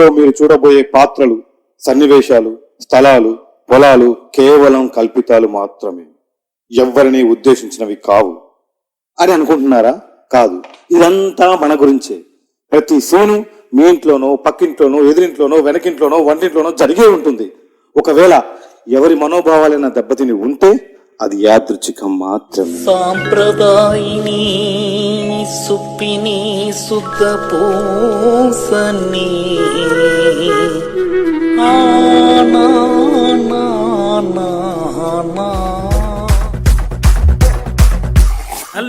ఇంట్లో మీరు చూడబోయే పాత్రలు, సన్నివేశాలు, స్థలాలు, పొలాలు కేవలం కల్పితాలు మాత్రమే, ఎవ్వరిని ఉద్దేశించినవి కావు అని అనుకుంటున్నారా? కాదు, ఇదంతా మన గురించే. ప్రతి సీను మీ ఇంట్లోనో, పక్కింట్లోనో, ఎదురింట్లోనో, వెనకింట్లోనో, వంటింట్లోనో జరిగే ఉంటుంది. ఒకవేళ ఎవరి మనోభావాలైనా దెబ్బతిని ఉంటే అది యాదృచ్ఛికం మాత్రమే. సాంప్రదాయిని సుప్పిని సుఖ పూసని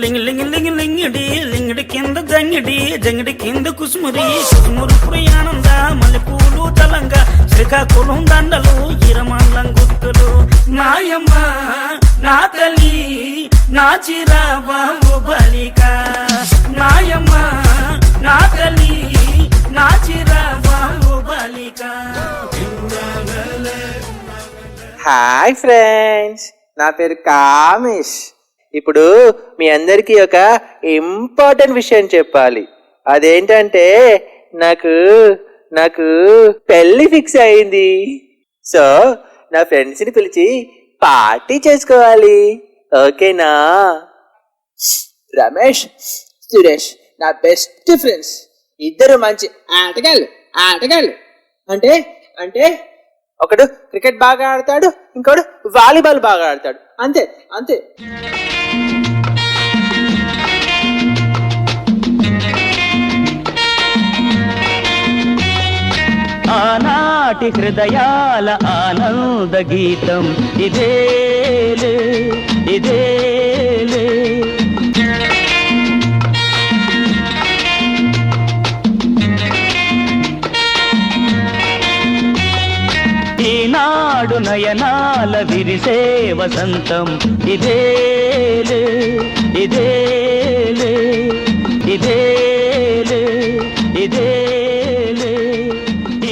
లింగ లింగ లింగ లింగడి లింగడి కింద జంగిడి జంగిడి కింద కుసుమురి కుసుమురు ప్రయాణంద మల్లెపూలు తలంగా శ్రీకాకుళం దండలు ఇరమండలం గుర్తులు నాయమ్మ నా తల్లి నా చిరాబాబు బలిక నాయమ్మ నా తల్లి నా చిరాబాబు బలిక. హాయ్ ఫ్రెండ్స్, నా పేరు కామేష్. ఇప్పుడు మీ అందరికీ ఒక ఇంపార్టెంట్ విషయం చెప్పాలి. అదేంటంటే నాకు నాకు పెళ్లి ఫిక్స్ అయింది. సో నా ఫ్రెండ్స్ని పిలిచి పార్టీ చేసుకోవాలి. ఓకేనా? రమేష్, సురేష్ నా బెస్ట్ ఫ్రెండ్స్. ఇద్దరు మంచి ఆటగాళ్ళు. అంటే అంటే ఒకడు క్రికెట్ బాగా ఆడతాడు, ఇంకోడు వాలీబాల్ బాగా ఆడతాడు. అంతే అంతే. ఆనాటి హృదయాల ఆనంద గీతం ఇదేలే ఇదేలే. ఈనాడు నయనాల విరిసే వసంతం ఇదేలే ఇదేలే ఇదేలే ఇదేలే.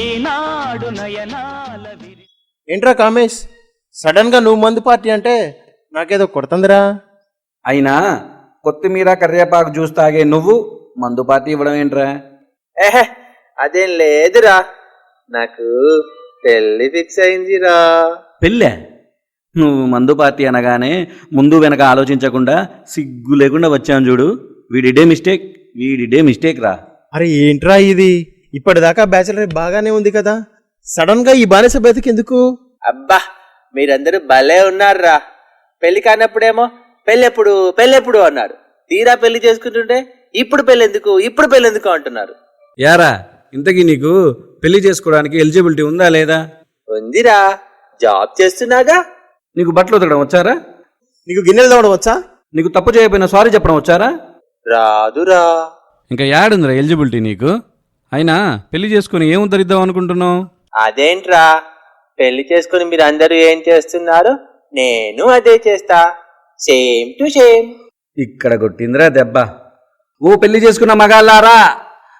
ఈనాడు నయనాల విరి. ఏంట్రా కామేష్, సడన్ గా నువ్వు మందు పార్టీ అంటే నాకేదో కొడుతుందిరా. అయినా కొత్తిమీర కరివేపాకు జ్యూస్ తాగే నువ్వు మందు పార్టీ ఇవ్వడం ఏంట్రా? ఏహే, అదేం లేదురా, నాకు పెళ్లి ఫిక్స్ అయిందిరా. పెళ్ళే? నువ్వు మందు పార్టీ అనగానే ముందు వెనక ఆలోచించకుండా సిగ్గు లేకుండా వచ్చాను చూడు. వీడిడే మిస్టేక్ రా. అరే ఏంట్రా ఇది, ఇప్పటిదాకా బ్యాచిలర్ బాగానే ఉంది కదా, సడన్ గా ఈ బానిస బతికెందుకు? అబ్బా, మీరందరూ భలే ఉన్నారురా. పెళ్లి కానప్పుడేమో పెళ్ళెప్పుడు అన్నారు. తీరా పెళ్లి చేసుకుంటుంటే ఇప్పుడు పెళ్ళెందుకు అంటున్నారు. యారా, ఇంతకీ నీకు పెళ్లి చేసుకోవడానికి ఎలిజిబిలిటీ ఉందా లేదా? ఉందిరా, జాబ్ చేస్తున్నాగా. నీకు బట్టలు ఉతకడం వచ్చారా? నీకు గిన్నెలు తోవడం వచ్చా? నీకు తప్పు చేయకపోయినా సారీ చెప్పడం వచ్చారా? రాదురా. ఇంకా యాడుందిరా ఎలిజిబిలిటీ నీకు? అయినా పెళ్లి చేసుకుని ఏం ఉద్ధరిద్దాం అనుకుంటున్నావు? అదేంట్రా, పెళ్లి చేసుకుని మీరు అందరూ ఏం చేస్తున్నారు, నేను అదే చేస్తా. Same to same. ఇక్కడ కొట్టిందిరా దెబ్బ. ఓ పెళ్లి చేసుకున్న మగాళ్ళారా,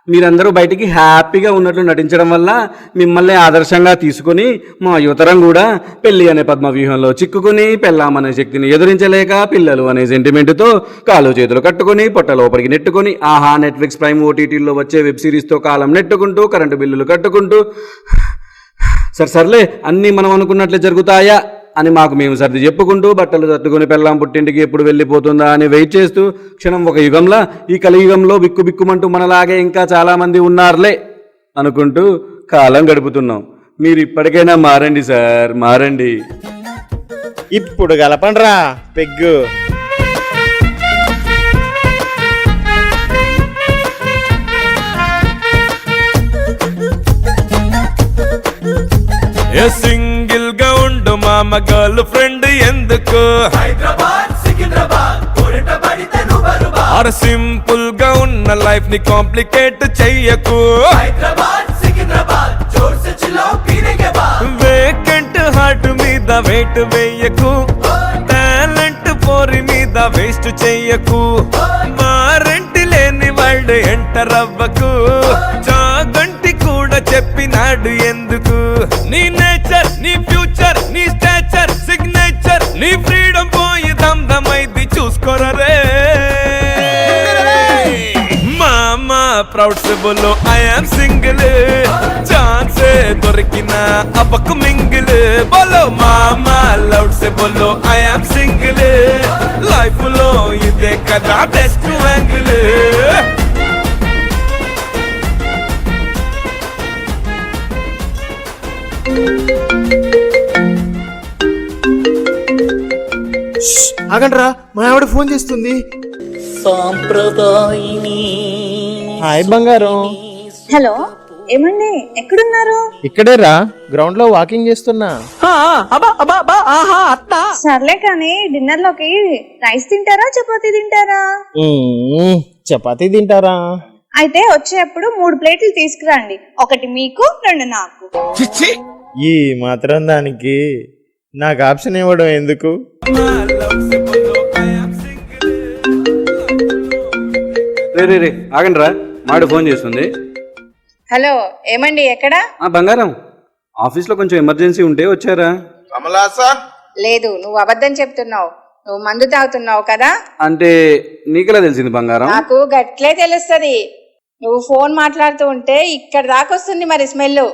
మీరందరూ బయటికి హ్యాపీగా ఉన్నట్లు నటించడం వల్ల మిమ్మల్ని ఆదర్శంగా తీసుకుని మా యువతరం కూడా పెళ్లి అనే పద్మవ్యూహంలో చిక్కుకుని పెళ్ళామనే శక్తిని ఎదురించలేక పిల్లలు అనే సెంటిమెంట్తో కాలు చేతులు కట్టుకుని పొట్ట లోపలికి నెట్టుకుని ఆహా, నెట్ఫ్లిక్స్, ప్రైమ్, ఓటీటీల్లో వచ్చే వెబ్ సిరీస్తో కాలం నెట్టుకుంటూ కరెంటు బిల్లులు కట్టుకుంటూ సర్లే అన్నీ మనం అనుకున్నట్లే జరుగుతాయా అని మాకు మేము సర్ది చెప్పుకుంటూ బట్టలు తట్టుకుని పెళ్ళాం పుట్టింటికి ఎప్పుడు వెళ్ళిపోతుందా అని వెయిట్ చేస్తూ క్షణం ఒక యుగంలా ఈ కలియుగంలో బిక్కుబిక్కుమంటూ మనలాగే ఇంకా చాలామంది ఉన్నారులే అనుకుంటూ కాలం గడుపుతున్నాం. మీరు ఇప్పటికైనా మారండి సార్, మారండి. ఇప్పుడు గలపండ్రా పెగ్గు. సింగిల్ గా ఉండు మామ గర్ల్ ఫ్రెండ్ ఎందుకు? ఆర్ సింపుల్ గా ఉన్న లైఫ్ ని కాంప్లికేట్ చెయ్యకు. వేకెంట్ హార్ట్ మీద వెయిట్ వేయకు. టాలెంట్ పోరి మీద వేస్ట్ చెయ్యకు. వారంటీ లేని వాళ్ళు ఎంటర్ అవ్వకు. జాగంటి కూడా చెప్పినాడు ఎందుకు? నీ నేచర్, నీ ఫ్యూచర్, నీ స్టాచర్, సిగ్నేచర్, నీ ఫ్రీడమ్ పోయి దమ్దమైది చూసుకోరే. మామ ప్రౌడ్ से बोलो आई एम सिंगल चांस దొరికినా అబ్బకు మింగిల్ बोलो మామా లౌడ్ से बोलो आई एम सिंगल లైఫ్ లో ఇదే కదా బెస్ట్ యాంగిల్ ఆగండ్రా మా ఆవిడ ఫోన్ చేస్తుంది. హాయ్ బంగారం. హలో ఏమండి ఎక్కడున్నారు? ఇక్కడేరా, గ్రౌండ్ లో వాకింగ్ చేస్తున్నా. సర్లే కానీ డిన్నర్ లోకి రైస్ తింటారా చపాతీ తింటారా? చపాతీ తింటారా? అయితే వచ్చేటప్పుడు 3 ప్లేట్లు తీసుకురండి, ఒకటి మీకు 2 నాకు. ఈ మాత్రం దానికి నాకు ఆప్షన్ ఇవ్వడం ఎందుకు? రే ఆగండి రా, మాడు ఫోన్ చేస్తుంది. హలో ఏమండి ఎక్కడ? బంగారం, ఆఫీస్లో కొంచెం ఎమర్జెన్సీ ఉంటే వచ్చారా? లేదు, నువ్వు అబద్ధం చెప్తున్నావు. నువ్వు మందు తాగుతున్నావు కదా? అంటే నీకెలా తెలిసింది బంగారం? నాకు గట్లే తెలుస్తుంది. నువ్వు ఫోన్ మాట్లాడుతూ ఉంటే ఇక్కడ దాకా వస్తుంది మరి స్మెల్.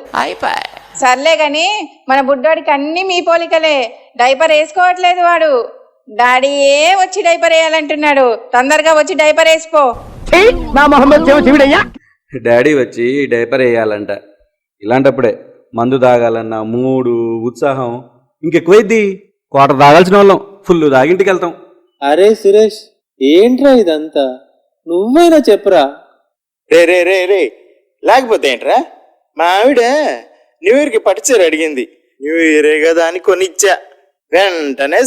సర్లే గాని మన బుడ్డోడికి అన్ని మీ పోలికలే. డైపర్ వేసుకోవట్లేదు వాడు. డాడీయే వచ్చి డైపర్ వేయాలంటున్నాడు. తొందరగా వచ్చి డైపర్ వేసిపో. డాడీ వచ్చి డైపర్ వేయాలంట. ఇలాంటప్పుడే మందు తాగాలన్న మూడు ఉత్సాహం ఇంకెక్కువైద్ది. క్వార్టర్ తాగాల్సిన వాళ్ళం ఫుల్ తాగింటికి వెళ్తాం. అరే సురేష్, ఏంట్రా ఇదంతా? నువ్వైనా చెప్పురా. రే రే రే రే లేకపోతే ఏంట్రా, మా ఆవిడ న్యూ ఇయర్కి పట్టుచీర అడిగింది. న్యూ ఇయరే కదా అని కొనిచ్చా. వెంటనే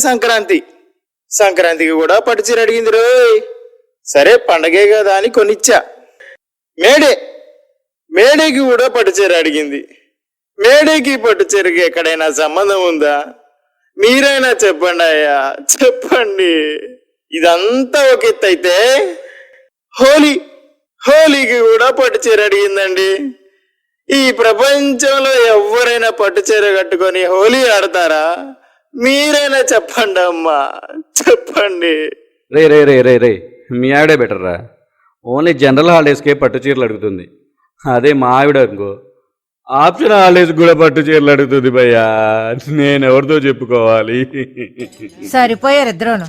సంక్రాంతికి కూడా పట్టుచీర అడిగింది రోయ్. సరే పండగే కదా అని కొనిచ్చా. మేడేకి కూడా పట్టుచీర అడిగింది. మేడేకి పట్టుచీరకి ఎక్కడైనా సంబంధం ఉందా? మీరైనా చెప్పండి అయ్యా, చెప్పండి. ఇదంతా ఒక ఎత్తు అయితే హోలీకి కూడా పట్టుచీర అడిగిందండి. ఈ ప్రపంచంలో ఎవరైనా పట్టుచీర కట్టుకొని హోలీ ఆడతారా? మీరైనా చెప్పండి అమ్మా, చెప్పండి. రే రే రే రే రే మీ ఆవిడే బెటర్ రా. ఓన్లీ జనరల్ హాలిడేస్కే పట్టు చీరలు అడుగుతుంది. అదే మా ఆవిడ అనుకో ఆప్షన్ హాలిడేస్ కూడా పట్టు చీరలు అడుగుతుంది. భయ్యా నేను ఎవరితో చెప్పుకోవాలి? సరిపోయారు ఇద్దరును.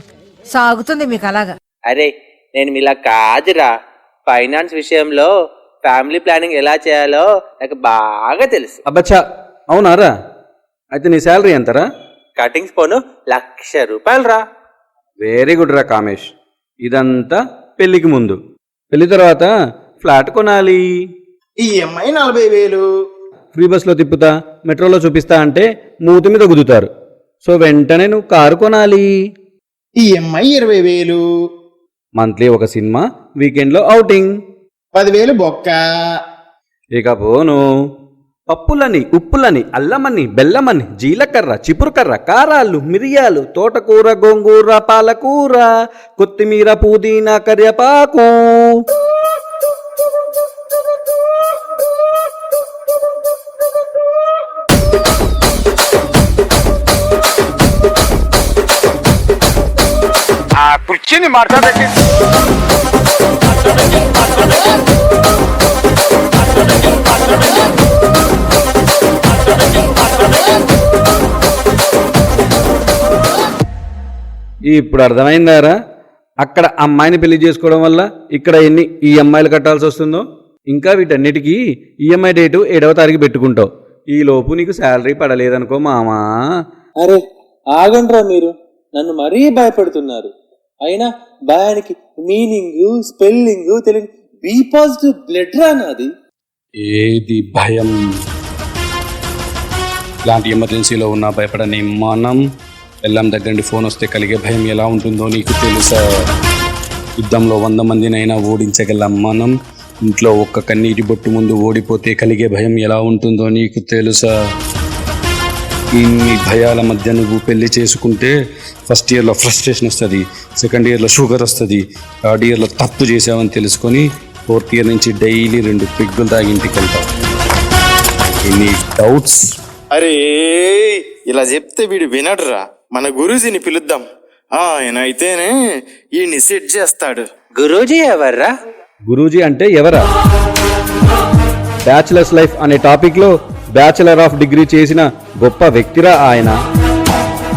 సాగుతుంది మీకు అలాగా. అరే నేను మీలా కాదురా. ఫైనాన్స్ విషయంలో ఫ్యామిలీ ప్లానింగ్ ఎలా చేయాలో నాకు బాగా తెలుసు. అబ్బచ్చా అవునారా? అయితే నీ శాలరీ ఎంతరా? కటింగ్స్ పోను 1,00,000 రూపాయలు రా. వెరీ గుడ్ రా కామేష్. ఇదంతా పెళ్లికి ముందు. పెళ్లి తర్వాత ఫ్లాట్ కొనాలి. ఈఎంఐ 40,000. ఫ్రీ బస్లో తిప్పుతా, మెట్రోలో చూపిస్తా అంటే మూతి మీద గుద్దుతారు. సో వెంటనే నువ్వు కారు కొనాలి. ఈఎంఐ 20,000. మంత్లీ ఒక సినిమా, వీకెండ్లో ఔటింగ్. 10,000 బొక్క. ఇకపోను పప్పులని, ఉప్పులని, అల్లమని, బెల్లమని, జీలకర్ర, చిపురుకర్ర, కారాలు, మిరియాలు, తోటకూర, గోంగూర, పాలకూర, కొత్తిమీర, పుదీనా, కరివేపాకు. కుర్చీని మాట్లాడండి. ఇప్పుడు అర్థమైందారా? అక్కడ అమ్మాయిని పెళ్లి చేసుకోవడం వల్ల ఇక్కడ ఎన్ని ఈఎంఐలు కట్టాల్సి వస్తుందో. ఇంకా వీటన్నిటికీ ఈఎంఐ డేటు 7వ తారీఖు పెట్టుకుంటావు. ఈ లోపు నీకు శాలరీ పడలేదనుకో మామా. అరే ఆగండ్రా, మీరు నన్ను మరీ భయపడుతున్నారు. అయినా భయానికి మీనింగ్ స్పెల్లింగ్ తెలియని బి పాజిటివ్ బ్లడ్ రా నాది. ఏది భయం? ఇలాంటి ఎమర్జెన్సీలో ఉన్నా భయపడని మనం. ఎల్లం దగ్గర ఫోన్ వస్తే కలిగే భయం ఎలా ఉంటుందో నీకు తెలుసా? యుద్ధంలో 100 మందినైనా ఓడించగలం మనం. ఇంట్లో ఒక్క కన్నీటి బొట్టు ముందు ఓడిపోతే కలిగే భయం ఎలా ఉంటుందో నీకు తెలుసా? ఇన్ని భయాల మధ్య నువ్వు పెళ్లి చేసుకుంటే ఫస్ట్ ఇయర్లో ఫ్రస్ట్రేషన్ వస్తుంది, సెకండ్ ఇయర్లో షుగర్ వస్తుంది, థర్డ్ ఇయర్లో తప్పు చేసావని తెలుసుకొని 4th ఇయర్ నుంచి డైలీ 2 పెగ్గులు తాగి ఇంటికి వెళ్తావు. Any doubts? అరే ఇలా చెప్తే వీడు వినడురా. మన గురూజీని పిలుద్దాం. ఆయన అయితేనే ఈయన్ని సెట్ చేస్తాడు. గురూజీ ఎవర్రా? గురూజీ అంటే ఎవరా? బ్యాచిలర్స్ లైఫ్ అనే టాపిక్లో బ్యాచిలర్ ఆఫ్ డిగ్రీ చేసిన గొప్ప వ్యక్తిరా ఆయన.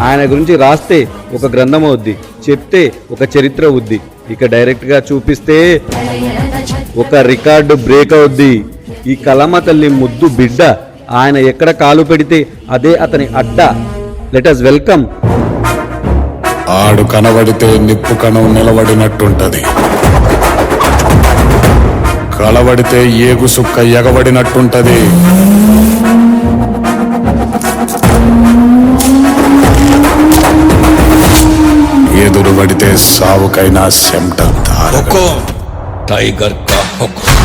ఆయన గురించి రాస్తే ఒక గ్రంథం అవుద్ది, చెప్తే ఒక చరిత్ర అవుద్ది, ఇక డైరెక్ట్గా చూపిస్తే ఒక రికార్డు బ్రేక్ అవుద్ది. ఈ కలమ తల్లి ముద్దు బిడ్డ, ఆయన ఎక్కడ కాలు పెడితే అదే అతని అడ్డ. Let us welcome. ఆడు కనబడితే నిప్పు కణం నిలబడినట్టుంటది, కలబడితే ఏగు సుక్క ఎగబడినట్టుంటది. ఎదురుబడితే సావుకైనా సెమట టైగర్ కా హుకుం.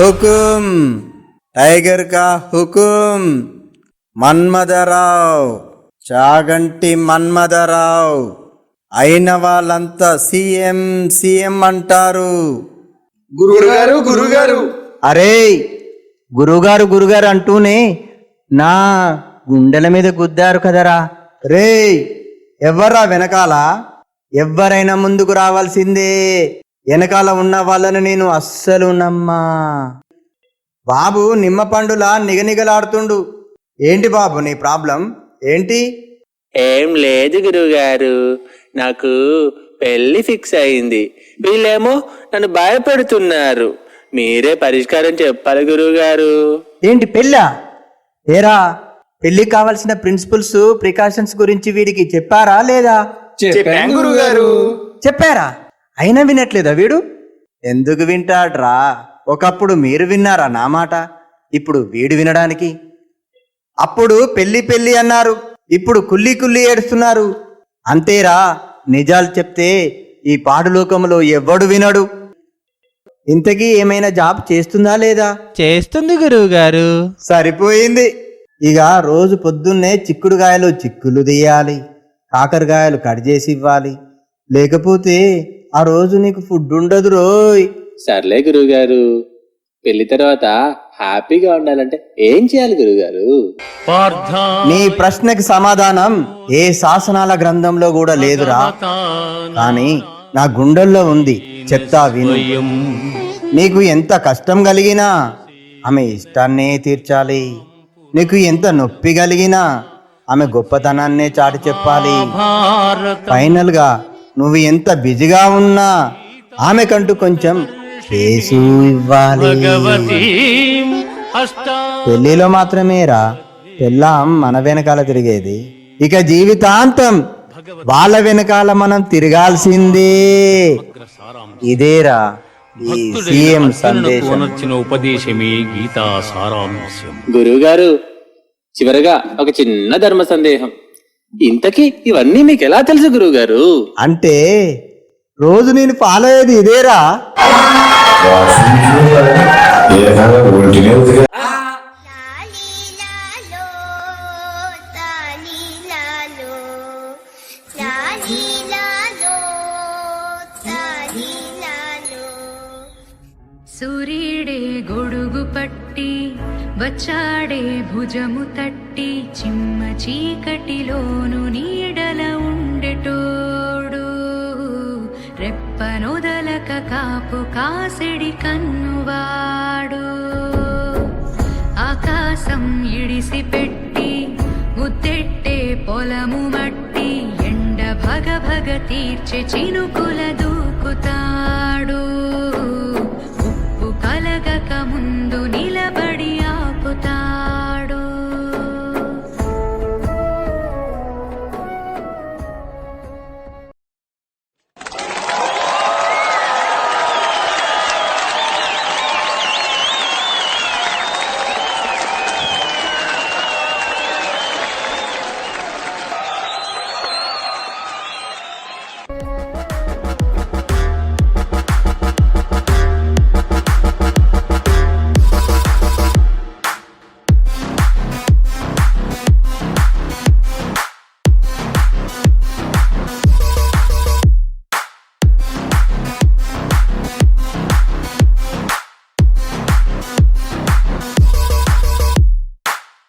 हुकुम टाइगर का हुकुम మన్మథరావు చాగంటి మన్మథరావు అయిన వాళ్ళంతా సీఎం సీఎం అంటారు. గురుగారు గురుగారు అరే గురుగారు గురుగారు అంటూనే నా గుండెల మీద గుద్దారు కదరా. రే ఎవర్రా వెనకాల? ఎవ్వరైనా ముందుకు రావాల్సిందే. వెనకాల ఉన్న వాళ్ళను నేను అస్సలు నమ్మా. బాబు నిమ్మ పండులా నిగనిగలాడుతుండు. ఏంటి బాబు నీ ప్రాబ్లం ఏంటి? ఏం లేదు గురుగారు, నాకు పెళ్లి ఫిక్స్ అయింది. వీళ్ళేమో నన్ను భయపెడుతున్నారు. మీరే పరిష్కారం చెప్పాలి గురుగారు. ఏంటి పెళ్ళా? ఏరా పెళ్లికి కావాల్సిన ప్రిన్సిపల్స్ ప్రికాషన్స్ గురించి వీడికి చెప్పారా లేదా? చెప్పాను గురుగారు. చెప్పారా? అయినా వినట్లేదా వీడు? ఎందుకు వింటాడ్రా? ఒకప్పుడు మీరు విన్నారా నా మాట? ఇప్పుడు వీడు వినడానికి? అప్పుడు పెళ్లి పెళ్లి అన్నారు, ఇప్పుడు కుల్లి కుల్లి ఏడుస్తున్నారు. అంతేరా, నిజాలు చెప్తే ఈ పాడు లోకంలో ఎవ్వడు వినడు. ఇంతకీ ఏమైనా జాబ్ చేస్తుందా లేదా? చేస్తుంది గురువు గారు. సరిపోయింది. ఇక రోజు పొద్దున్నే చిక్కుడుగాయలు చిక్కులు తీయాలి, కాకరకాయలు కట్ చేసి ఇవ్వాలి. లేకపోతే ఆ రోజు నీకు ఫుడ్ ఉండదు రోయ్. సర్లే గురుగారు, పెళ్లి తర్వాత హ్యాపీగా ఉండాలంటే ఏం చేయాలి గురుగారు? నీ ప్రశ్నకి సమాధానం ఏ శాసనాల గ్రంథంలో కూడా లేదురా, కానీ నా గుండెల్లో ఉంది, చెప్తా విను. నీకు ఎంత కష్టం కలిగినా ఆమె ఇష్టాన్నే తీర్చాలి. నీకు ఎంత నొప్పి కలిగినా ఆమె గొప్పతనాన్నే చాటి చెప్పాలి. ఫైనల్ గా నువ్వు ఎంత బిజీగా ఉన్నా ఆమెకంటూ కొంచెం పేసు ఇవ్వాలి. పెళ్లిలో మాత్రమేరా పెళ్ళాం మన వెనకాల తిరిగేది. ఇక జీవితాంతం వాళ్ళ వెనకాల మనం తిరగాల్సిందే. ఇదేరా ఈ సీఎం సందేశం. ఉపదేశమే గీతా సారాంశం. గురువుగారు, చివరగా ఒక చిన్న ధర్మ సందేహం. ఇంతకీ ఇవన్నీ మీకు ఎలా తెలుసు గురువుగారు? అంటే రోజు నేను ఫాలో అయ్యేది ఇదేరా. సూర్యుడే గొడుగు పట్టి వచ్చాడే భుజము తట్టి చిమ్మ చీకటిలోను నీడల ఉండెటోడు రెప్పనొదలక కాపు కాసిడి కన్నువాడు ఆకాశం ఇడిసి పెట్టి ముద్దెట్టే పొలము మట్టి ఎండ భగ భగ తీర్చే చినుకుల దూకుతాడు